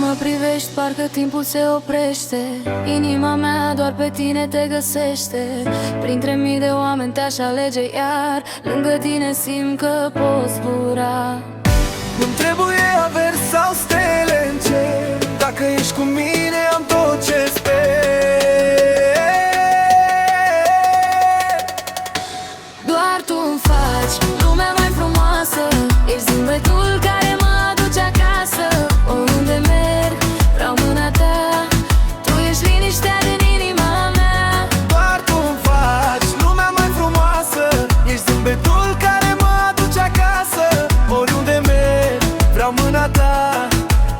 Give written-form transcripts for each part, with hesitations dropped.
mă privești, parcă timpul se oprește. Inima mea doar pe tine te găsește. Printre mii de oameni te-aș alege, iar lângă tine simt că pot zbura. Nu-mi trebuie averi sau stele în cer. Dacă ești cu mine am tot ce sper. Doar tu îmi faci lumea mai frumoasă. Ești zâmbetul care mă aduce acasă. Oriunde merg, vreau mâna ta. Tu ești liniștea din inima mea. Doar tu îmi faci lumea mai frumoasă. Ești zâmbetul care mă aduce acasă. Oriunde merg, vreau mâna ta.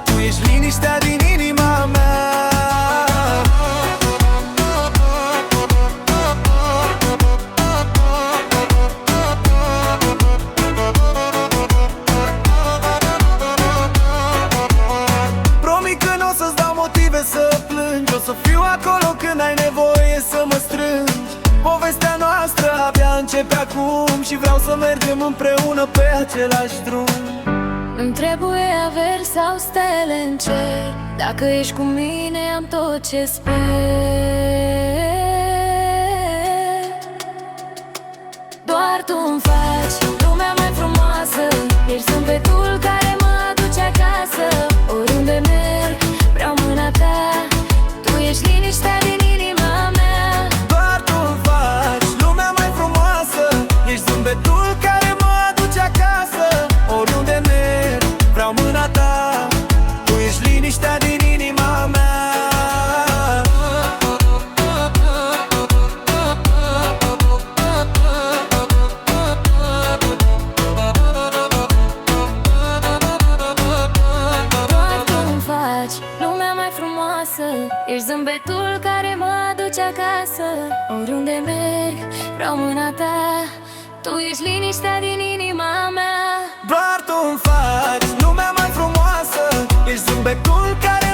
Tu ești liniștea din inima mea. Să plângi, o să fiu acolo când ai nevoie să mă strângi. Povestea noastră abia începe acum și vreau să mergem împreună pe același drum. Nu-mi trebuie averi sau stele în cer. Dacă ești cu mine am tot ce sper. Doar tu îmi faci lumea mai frumoasă. Ești zâmbetul care mă aduce acasă. Oriunde merg, vreau mâna ta. Tu ești liniștea din inima mea. Doar tu îmi faci lumea mai frumoasă. Ești zâmbetul care mă aduce acasă. Oriunde merg, vreau mâna ta. Tu ești liniștea din inima mea. Lumea mai frumoasă. Ești zâmbetul care mă aduce acasă. Oriunde merg, vreau mâna ta. Tu ești liniștea din inima mea. Doar tu îmi faci lumea mai frumoasă. Ești zâmbetul care